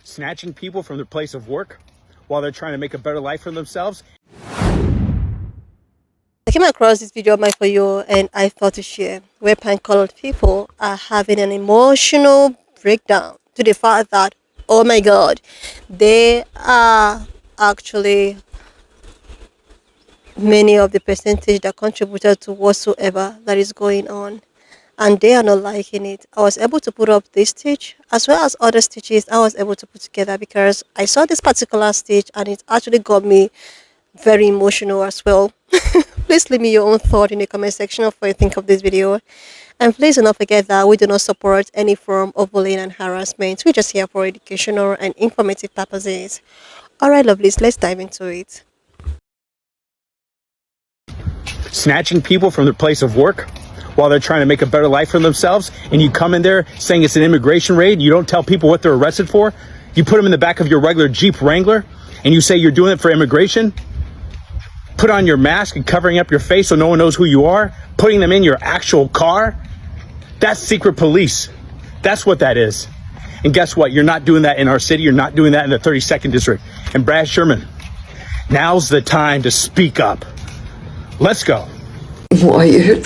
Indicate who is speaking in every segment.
Speaker 1: snatching people from their place of work while they're trying to make a better life for themselves.
Speaker 2: I came across this video on my For You and I thought to share where pine-colored people are having an emotional breakdown to the fact that, oh my God, they are actually many of the percentage that contributed to whatsoever that is going on, and they are not liking it. I was able to put up this stitch as well as other stitches I was able to put together because I saw this particular stitch and it actually got me very emotional as well. Please leave me your own thought in the comment section of what you think of this video. And please do not forget that we do not support any form of bullying and harassment. We're just here for educational and informative purposes. Alright, lovelies, let's dive into it.
Speaker 1: Snatching people from their place of work while they're trying to make a better life for themselves, and you come in there saying it's an immigration raid. You don't tell people what they're arrested for. You put them in the back of your regular Jeep Wrangler and you say you're doing it for immigration. Put on your mask and covering up your face so no one knows who you are, putting them in your actual car. That's secret police. That's what that is. And guess what? You're not doing that in our city. You're not doing that in the 32nd district. And Brad Sherman, now's the time to speak up. Let's go.
Speaker 3: Warrior.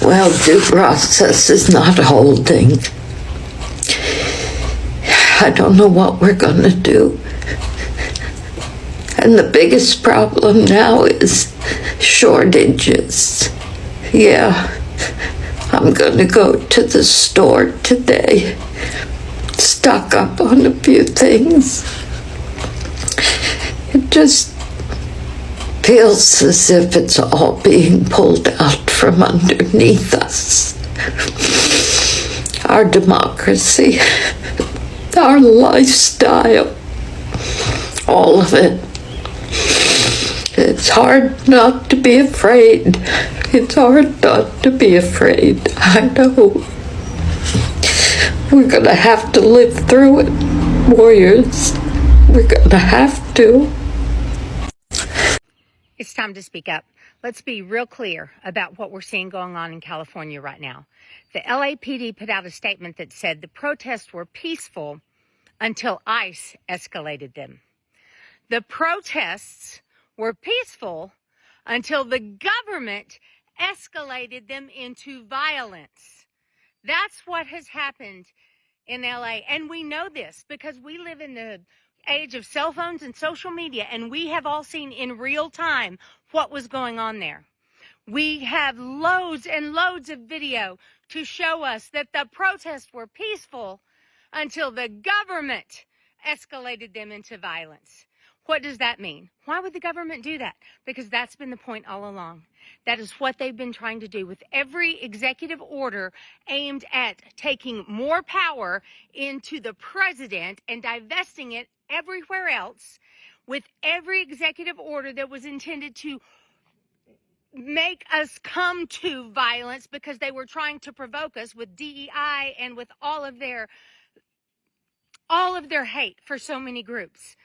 Speaker 3: Well, due process is not holding. I don't know what we're going to do. And the biggest problem now is shortages. Yeah, I'm going to go to the store today, stock up on a few things. It just feels as if it's all being pulled out from underneath us. Our democracy, our lifestyle, all of it. It's hard not to be afraid. It's hard not to be afraid. I know. We're gonna have to live through it, warriors. We're gonna have to.
Speaker 4: It's time to speak up. Let's be real clear about what we're seeing going on in California right now. The LAPD put out a statement that said the protests were peaceful until ICE escalated them. The protests were peaceful until the government escalated them into violence. That's what has happened in LA. And we know this because we live in the age of cell phones and social media, and we have all seen in real time what was going on there. We have loads and loads of video to show us that the protests were peaceful until the government escalated them into violence. What does that mean? Why would the government do that? Because that's been the point all along. That is what they've been trying to do with every executive order aimed at taking more power into the president and divesting it everywhere else, with every executive order that was intended to make us come to violence because they were trying to provoke us with DEI and with all of their hate for so many groups.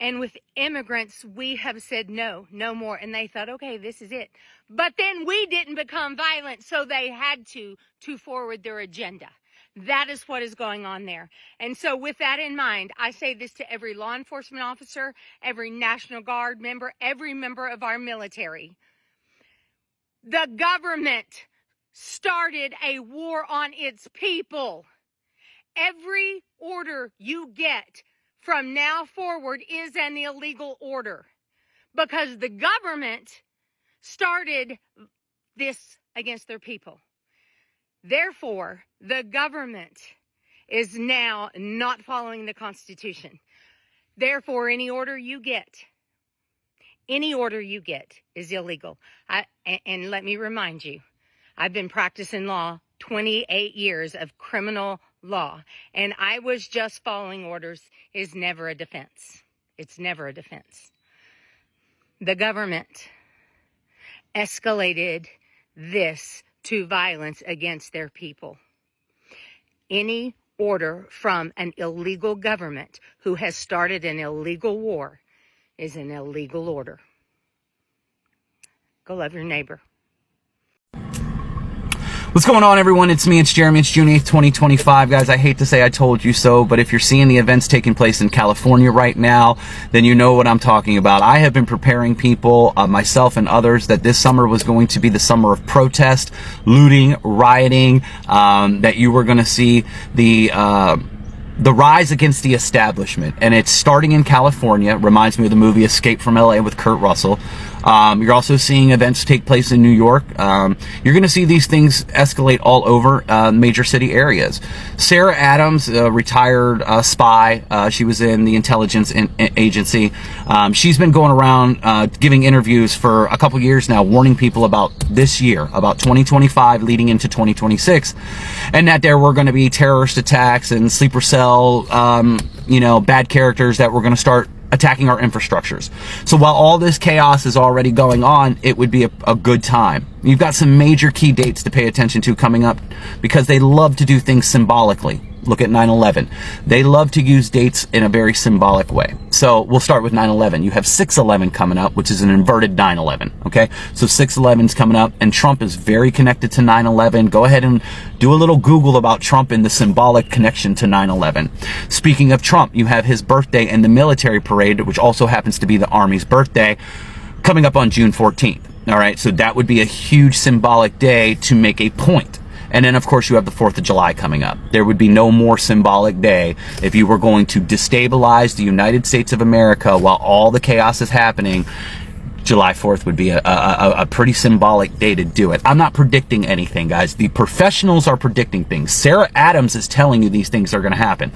Speaker 4: And with immigrants, we have said no more. And they thought, okay, this is it. But then we didn't become violent, so they had to forward their agenda. That is what is going on there. And so with that in mind, I say this to every law enforcement officer, every National Guard member, every member of our military. The government started a war on its people. Every order you get from now forward is an illegal order because the government started this against their people. Therefore, the government is now not following the Constitution. Therefore, any order you get is illegal. And let me remind you, I've been practicing law 28 years of criminal law, and I was just following orders is never a defense. It's never a defense. The government escalated this to violence against their people. Any order from an illegal government who has started an illegal war is an illegal order. Go love your neighbor.
Speaker 5: What's going on, everyone? It's me, it's Jeremy. It's June 8th, 2025. Guys, I hate to say I told you so, but if you're seeing the events taking place in California right now, then you know what I'm talking about. I have been preparing people, myself and others, that this summer was going to be the summer of protest, looting, rioting, that you were going to see the rise against the establishment. And it's starting in California. Reminds me of the movie Escape from LA with Kurt Russell. You're also seeing events take place in New York. You're going to see these things escalate all over major city areas. Sarah Adams, a retired spy, she was in the intelligence agency. She's been going around giving interviews for a couple years now, warning people about this year, about 2025 leading into 2026, and that there were going to be terrorist attacks and sleeper cell, bad characters that were going to start attacking our infrastructures. So while all this chaos is already going on, it would be a good time. You've got some major key dates to pay attention to coming up, because they love to do things symbolically. Look at 9/11. They love to use dates in a very symbolic way. So we'll start with 9/11. You have 6/11 coming up, which is an inverted 9/11. Okay, so 6/11's coming up, and Trump is very connected to 9/11. Go ahead and do a little Google about Trump and the symbolic connection to 9/11. Speaking of Trump, you have his birthday and the military parade, which also happens to be the Army's birthday, coming up on June 14th. All right, so that would be a huge symbolic day to make a point. And then, of course, you have the 4th of July coming up. There would be no more symbolic day if you were going to destabilize the United States of America while all the chaos is happening. July 4th would be a pretty symbolic day to do it. I'm not predicting anything, guys. The professionals are predicting things. Sarah Adams is telling you these things are going to happen.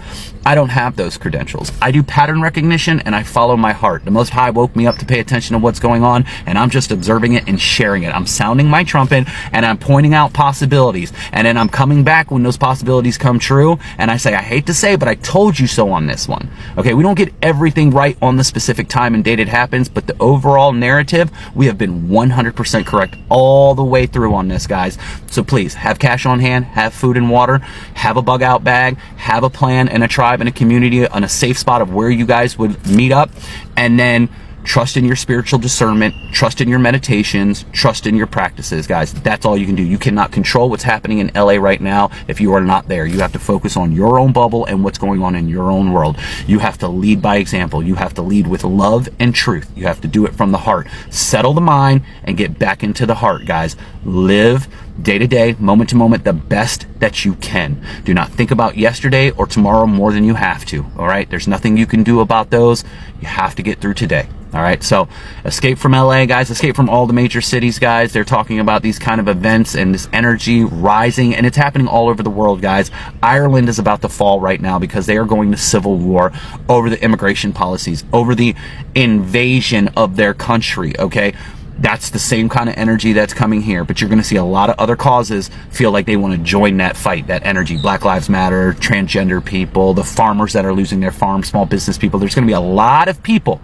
Speaker 5: I don't have those credentials. I do pattern recognition, and I follow my heart. The Most High woke me up to pay attention to what's going on, and I'm just observing it and sharing it. I'm sounding my trumpet, and I'm pointing out possibilities. And then I'm coming back when those possibilities come true, and I say, I hate to say, but I told you so on this one. Okay, we don't get everything right on the specific time and date it happens, but the overall narrative, we have been 100% correct all the way through on this, guys. So please have cash on hand, have food and water, have a bug out bag, have a plan and a tribe and a community on a safe spot of where you guys would meet up, and then trust in your spiritual discernment, trust in your meditations, trust in your practices, guys. That's all you can do. You cannot control what's happening in LA right now if you are not there. You have to focus on your own bubble and what's going on in your own world. You have to lead by example. You have to lead with love and truth. You have to do it from the heart. Settle the mind and get back into the heart, guys. Live day to day, moment to moment, the best that you can. Do not think about yesterday or tomorrow more than you have to. All right. There's nothing you can do about those. You have to get through today. All right. So escape from LA, guys. Escape from all the major cities, guys. They're talking about these kind of events and this energy rising, and it's happening all over the world, guys. Ireland is about to fall right now because they are going to civil war over the immigration policies, over the invasion of their country. Okay. That's the same kind of energy that's coming here, but you're going to see a lot of other causes feel like they want to join that fight, that energy. Black Lives Matter, transgender people, the farmers that are losing their farms, small business people. There's going to be a lot of people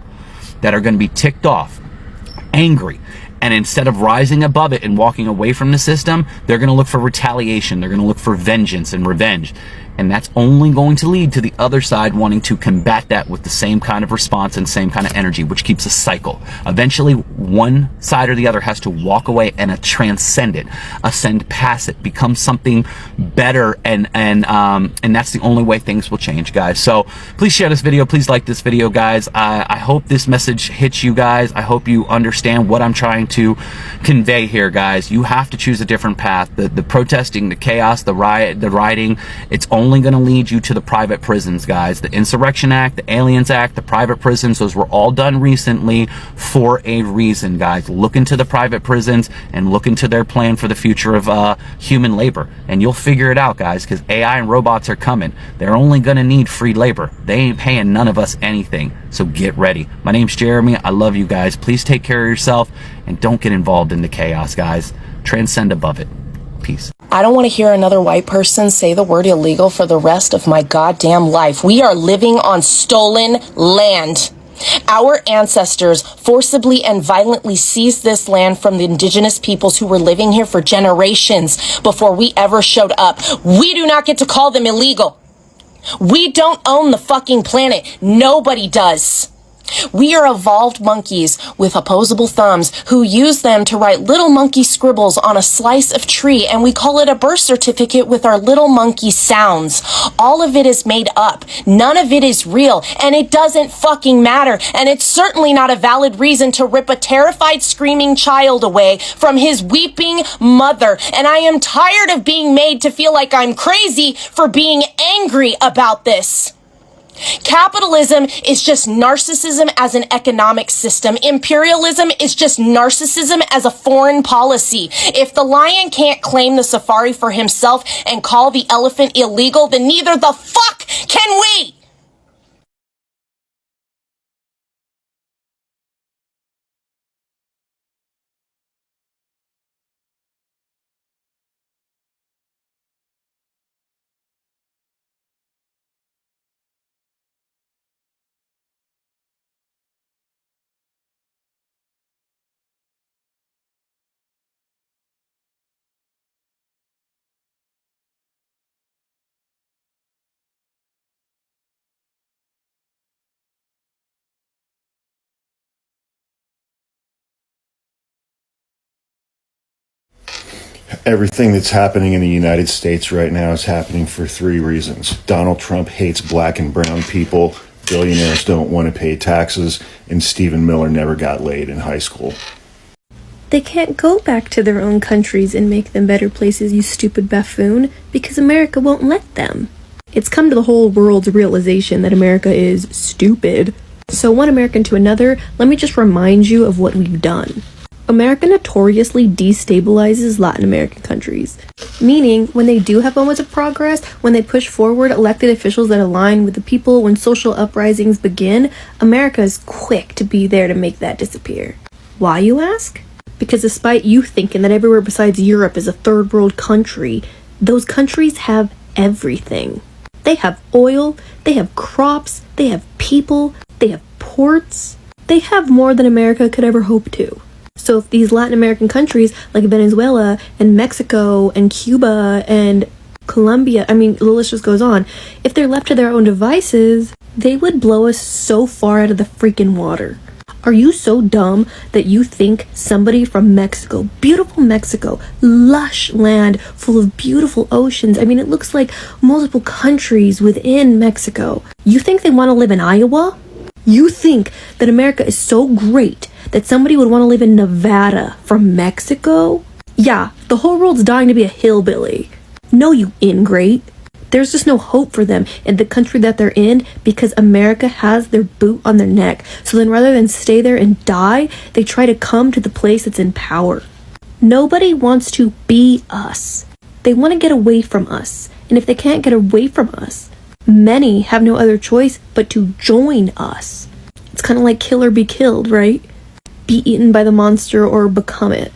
Speaker 5: that are going to be ticked off, angry, and instead of rising above it and walking away from the system, they're going to look for retaliation. They're going to look for vengeance and revenge. And that's only going to lead to the other side wanting to combat that with the same kind of response and same kind of energy, which keeps a cycle. Eventually, one side or the other has to walk away and transcend it, ascend past it, become something better, and that's the only way things will change, guys. So please share this video. Please like this video, guys. I hope this message hits you guys. I hope you understand what I'm trying to convey here, guys. You have to choose a different path. The protesting, the chaos, the rioting, it's only going to lead you to the private prisons, guys. The Insurrection Act, the Aliens Act, the private prisons, those were all done recently for a reason, guys. Look into the private prisons and look into their plan for the future of human labor, and you'll figure it out, guys, because AI and robots are coming. They're only going to need free labor. They ain't paying none of us anything, so get ready. My name's Jeremy. I love you guys. Please take care of yourself and don't get involved in the chaos, guys. Transcend above it. Peace.
Speaker 6: I don't want to hear another white person say the word illegal for the rest of my goddamn life. We are living on stolen land. Our ancestors forcibly and violently seized this land from the indigenous peoples who were living here for generations before we ever showed up. We do not get to call them illegal. We don't own the fucking planet. Nobody does. We are evolved monkeys with opposable thumbs who use them to write little monkey scribbles on a slice of tree, and we call it a birth certificate with our little monkey sounds. All of it is made up. None of it is real, and it doesn't fucking matter. And it's certainly not a valid reason to rip a terrified, screaming child away from his weeping mother. And I am tired of being made to feel like I'm crazy for being angry about this. Capitalism is just narcissism as an economic system. Imperialism is just narcissism as a foreign policy. If the lion can't claim the safari for himself and call the elephant illegal, then neither the fuck can we!
Speaker 7: Everything that's happening in the United States right now is happening for three reasons. Donald Trump hates black and brown people, billionaires don't want to pay taxes, and Stephen Miller never got laid in high school.
Speaker 8: They can't go back to their own countries and make them better places, you stupid buffoon, because America won't let them. It's come to the whole world's realization that America is stupid. So one American to another, let me just remind you of what we've done. America notoriously destabilizes Latin American countries, meaning when they do have moments of progress, when they push forward elected officials that align with the people, when social uprisings begin, America is quick to be there to make that disappear. Why, you ask? Because despite you thinking that everywhere besides Europe is a third world country, those countries have everything. They have oil, they have crops, they have people, they have ports. They have more than America could ever hope to. So if these Latin American countries like Venezuela and Mexico and Cuba and Colombia, I mean, the list just goes on, if they're left to their own devices, they would blow us so far out of the freaking water. Are you so dumb that you think somebody from Mexico, beautiful Mexico, lush land full of beautiful oceans, I mean, it looks like multiple countries within Mexico, you think they want to live in Iowa? You think that America is so great that somebody would want to live in Nevada from Mexico? Yeah, the whole world's dying to be a hillbilly. No, you ingrate. There's just no hope for them in the country that they're in because America has their boot on their neck. So then rather than stay there and die, they try to come to the place that's in power. Nobody wants to be us. They want to get away from us. And if they can't get away from us, many have no other choice but to join us. It's kind of like kill or be killed, right? Be eaten by the monster or become it.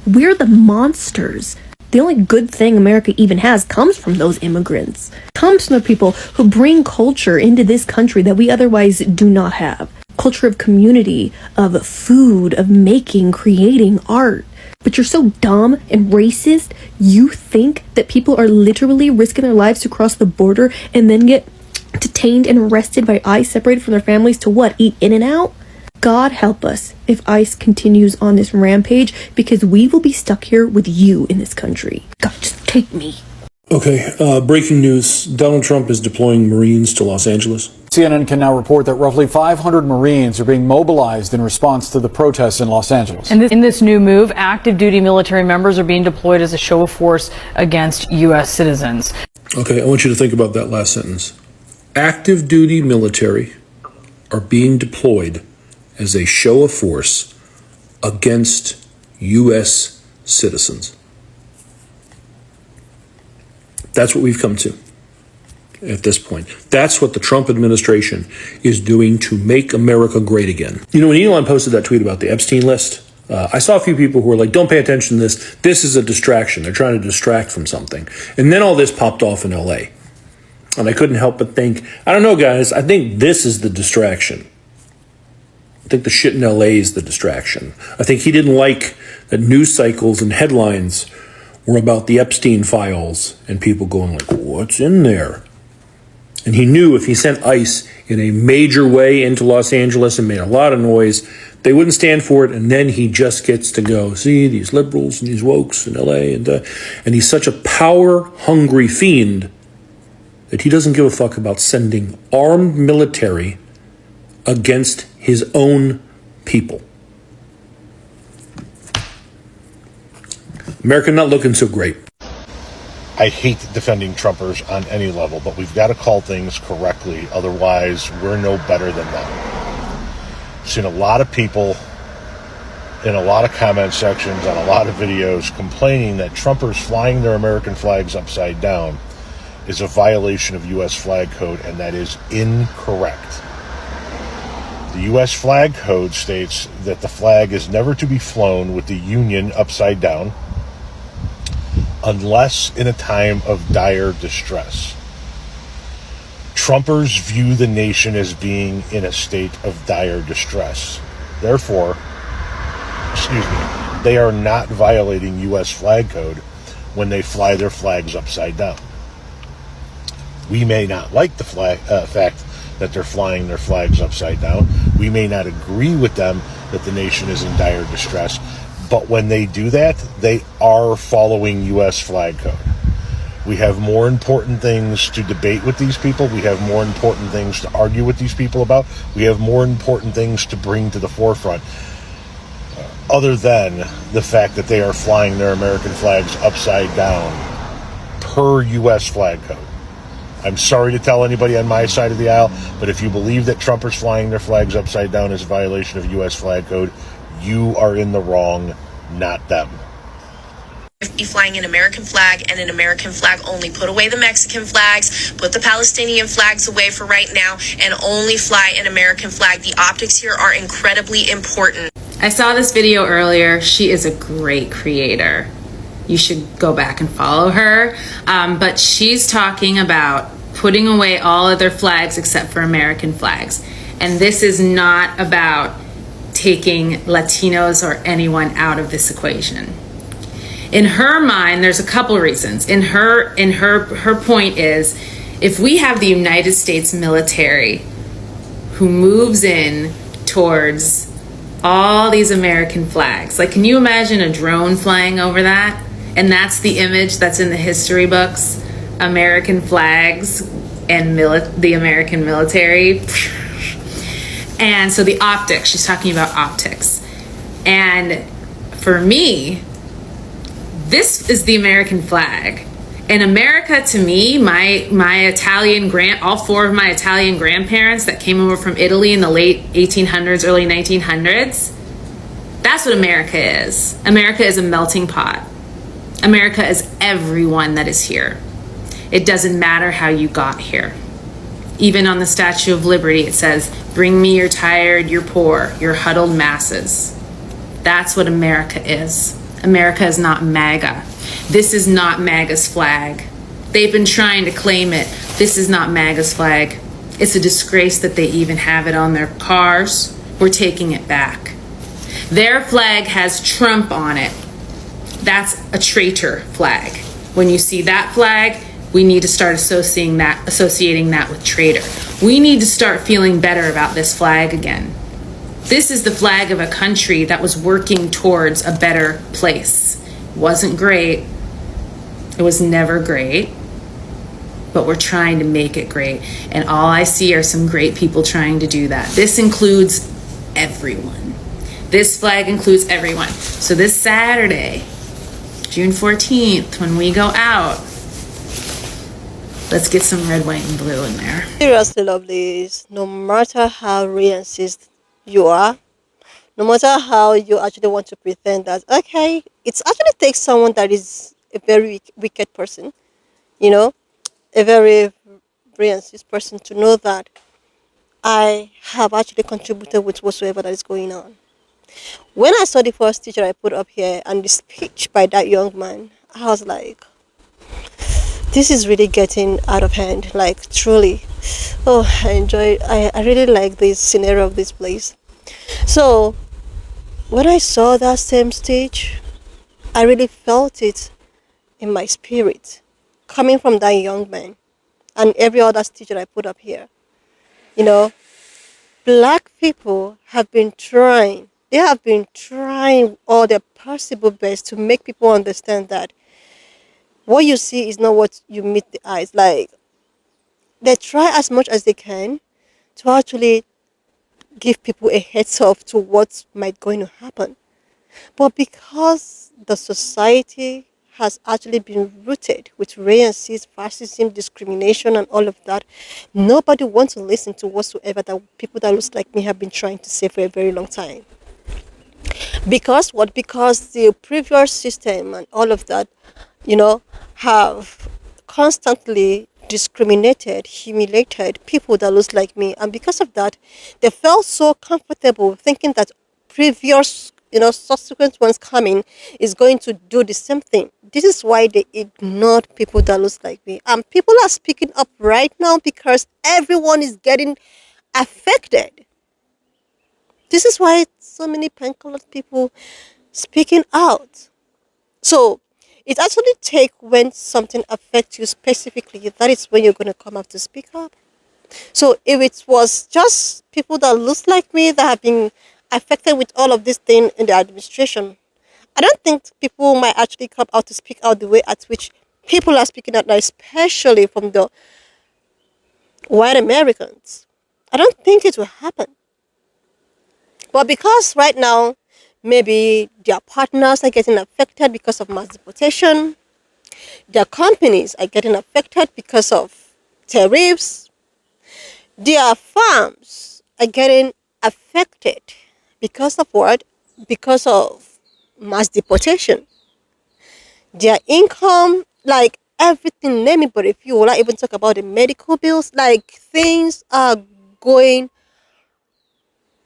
Speaker 8: We're the monsters. The only good thing America even has comes from those immigrants. Comes from the people who bring culture into this country that we otherwise do not have. Culture of community, of food, of making, creating art. But you're so dumb and racist, you think that people are literally risking their lives to cross the border and then get detained and arrested by ICE, separated from their families to what? Eat In-N-Out? God help us if ICE continues on this rampage, because we will be stuck here with you in this country. God, just take me.
Speaker 9: Okay, breaking news. Donald Trump is deploying Marines to Los Angeles.
Speaker 10: CNN can now report that roughly 500 Marines are being mobilized in response to the protests in Los Angeles.
Speaker 11: And in this new move, active duty military members are being deployed as a show of force against U.S. citizens.
Speaker 9: Okay, I want you to think about that last sentence. Active duty military are being deployed as a show of force against U.S. citizens. That's what we've come to at this point. That's what the Trump administration is doing to make America great again. You know, when Elon posted that tweet about the Epstein list, I saw a few people who were like, don't pay attention to this. This is a distraction. They're trying to distract from something. And then all this popped off in L.A. And I couldn't help but think, I don't know, guys, I think this is the distraction. I think the shit in L.A. is the distraction. I think he didn't like that news cycles and headlines were about the Epstein files and people going like, what's in there? And he knew if he sent ICE in a major way into Los Angeles and made a lot of noise, they wouldn't stand for it, and then he just gets to go, see, these liberals and these wokes in LA, and he's such a power-hungry fiend that he doesn't give a fuck about sending armed military against his own people. America not looking so great.
Speaker 7: I hate defending Trumpers on any level, but we've got to call things correctly. Otherwise, we're no better than them. I've seen a lot of people in a lot of comment sections on a lot of videos complaining that Trumpers flying their American flags upside down is a violation of U.S. flag code, and that is incorrect. The U.S. flag code states that the flag is never to be flown with the Union upside down unless in a time of dire distress. Trumpers view the nation as being in a state of dire distress. Therefore, they are not violating U.S. flag code when they fly their flags upside down. We may not like the fact that they're flying their flags upside down. We may not agree with them that the nation is in dire distress. But when they do that, they are following U.S. flag code. We have more important things to debate with these people. We have more important things to argue with these people about. We have more important things to bring to the forefront, other than the fact that they are flying their American flags upside down per U.S. flag code. I'm sorry to tell anybody on my side of the aisle, but if you believe that Trumpers flying their flags upside down is a violation of U.S. flag code, you are in the wrong, not them.
Speaker 6: Be flying an American flag and an American flag only. Put away the Mexican flags, put the Palestinian flags away for right now, and only fly an American flag. The optics here are incredibly important.
Speaker 12: I saw this video earlier. She is a great creator. You should go back and follow her. But she's talking about putting away all other flags except for American flags. And this is not about taking Latinos or anyone out of this equation. In her mind, there's a couple reasons. Her point is, if we have the United States military who moves in towards all these American flags, like, can you imagine a drone flying over that? And that's the image that's in the history books, American flags and the American military. And so the optics, she's talking about optics. And for me, this is the American flag. And America, to me, my Italian all four of my Italian grandparents that came over from Italy in the late 1800s, early 1900s, that's what America is. America is a melting pot. America is everyone that is here. It doesn't matter how you got here. Even on the Statue of Liberty, it says, "Bring me your tired, your poor, your huddled masses." That's what America is. America is not MAGA. This is not MAGA's flag. They've been trying to claim it. This is not MAGA's flag. It's a disgrace that they even have it on their cars. We're taking it back. Their flag has Trump on it. That's a traitor flag. When you see that flag, we need to start associating that with traitor. We need to start feeling better about this flag again. This is the flag of a country that was working towards a better place. It wasn't great. It was never great. But we're trying to make it great. And all I see are some great people trying to do that. This includes everyone. This flag includes everyone. So this Saturday, June 14th, when we go out, let's get some red, white, and blue in there.
Speaker 2: Seriously, lovelies, no matter how racist you are, no matter how you actually want to pretend that, okay, it's actually takes someone that is a very wicked person, a very racist person, to know that I have actually contributed with whatsoever that is going on. When I saw the first teacher I put up here and the speech by that young man, I was like, this is really getting out of hand, like, truly. Oh, I really like this scenario of this place. So when I saw that same stage, I really felt it in my spirit, coming from that young man. and every other stitch that I put up here. You know, black people have been trying. They have been trying all their possible best to make people understand that what you see is not what you meet the eyes. Like, they try as much as they can to actually give people a heads up to what might going to happen. But because the society has actually been rooted with racism, fascism, discrimination, and all of that, nobody wants to listen to whatsoever that people that looks like me have been trying to say for a very long time. Because what? Because the previous system and all of that, have constantly discriminated, humiliated people that looks like me, and because of that, they felt so comfortable thinking that previous, subsequent ones coming is going to do the same thing. This is why they ignored people that looks like me, and people are speaking up right now because everyone is getting affected. This is why so many pen-colored people speaking out. So it actually take when something affects you specifically, that is when you're going to come up to speak up. So if it was just people that looks like me that have been affected with all of this thing in the administration, I don't think people might actually come out to speak out the way at which people are speaking out now, especially from the white Americans. I don't think it will happen. But because right now, maybe their partners are getting affected because of mass deportation, their companies are getting affected because of tariffs, their farms are getting affected because of what? Because of mass deportation. Their income, like everything, name it, but if you will not even talk about the medical bills, like things are going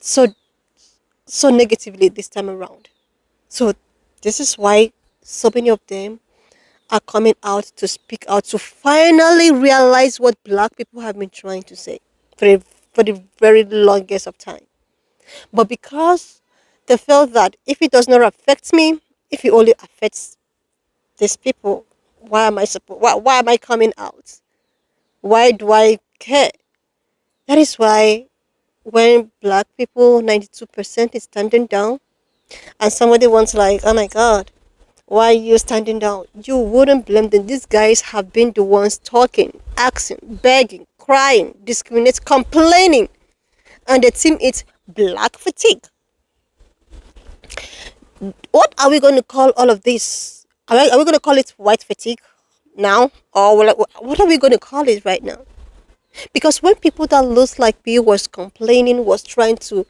Speaker 2: so negatively this time around. So this is why so many of them are coming out to speak out to finally realize what black people have been trying to say for the very longest of time. But because they felt that if it does not affect me, if it only affects these people, why am I coming out? Why do I care? That is why when black people 92% is standing down, and somebody wants like, oh my god, why are you standing down? You wouldn't blame them. These guys have been the ones talking, asking, begging, crying, discriminating, complaining, and the team is black fatigue. What are we going to call all of this? Are we going to call it white fatigue now, or what are we going to call it right now? Because when people that looks like me was complaining, was trying to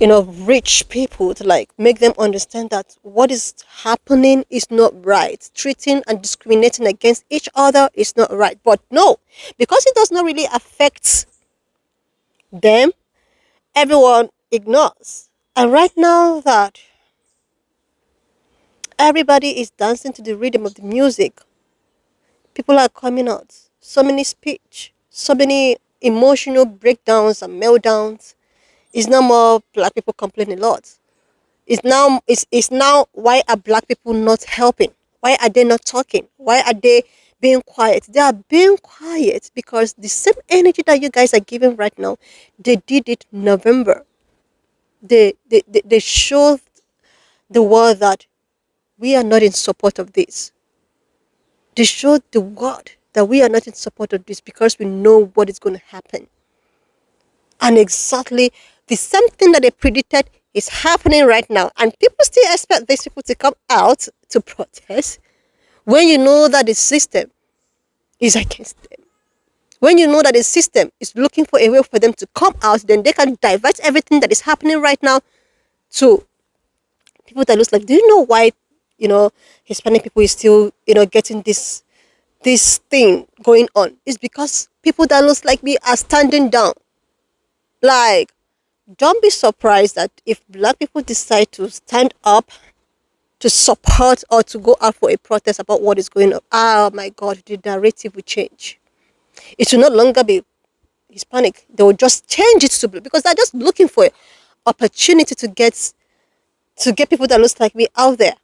Speaker 2: reach people to like make them understand that what is happening is not right. Treating and discriminating against each other is not right. But no, because it does not really affect them, everyone ignores. And right now that everybody is dancing to the rhythm of the music, people are coming out. So many speech, so many emotional breakdowns and meltdowns. It's no more black people complaining a lot. It's now why are black people not helping? Why are they not talking? Why are they being quiet? They are being quiet because the same energy that you guys are giving right now, they did it November. They showed the world that we are not in support of this. They showed the world that we are not in support of this because we know what is going to happen. And exactly the same thing that they predicted is happening right now. And people still expect these people to come out to protest when you know that the system is against them. When you know that the system is looking for a way for them to come out, then they can divert everything that is happening right now to people that looks like, do you know why, Hispanic people is still, getting this thing going on? It's because people that looks like me are standing down. Like, don't be surprised that if black people decide to stand up to support or to go out for a protest about what is going on, oh my God, the narrative will change. It will no longer be Hispanic. They will just change it to blue because they're just looking for an opportunity to get people that looks like me out there.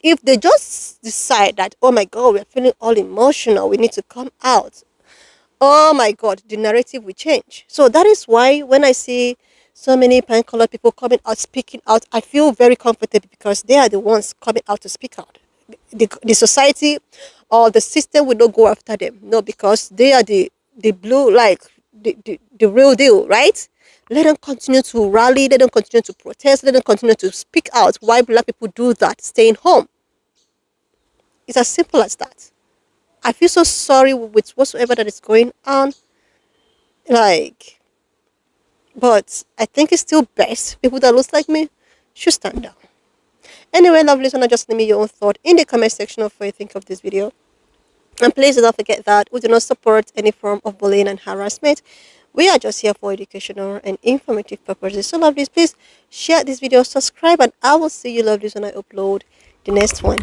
Speaker 2: If they just decide that, oh my God, we're feeling all emotional, we need to come out, oh my God, the narrative will change. So that is why when I see so many pan-colored people coming out, speaking out, I feel very comfortable because they are the ones coming out to speak out. The society or the system will not go after them. No, because they are the blue, like the real deal, right? Let them continue to rally, let them continue to protest, let them continue to speak out. Why black people do that, staying home? It's as simple as that. I feel so sorry with whatsoever that is going on. Like, but I think it's still best people that looks like me should stand down. Anyway, lovely listener, just leave me your own thought in the comment section of what you think of this video. And please do not forget that we do not support any form of bullying and harassment. We are just here for educational and informative purposes. So lovelies, please share this video, subscribe, and I will see you lovelies when I upload the next one.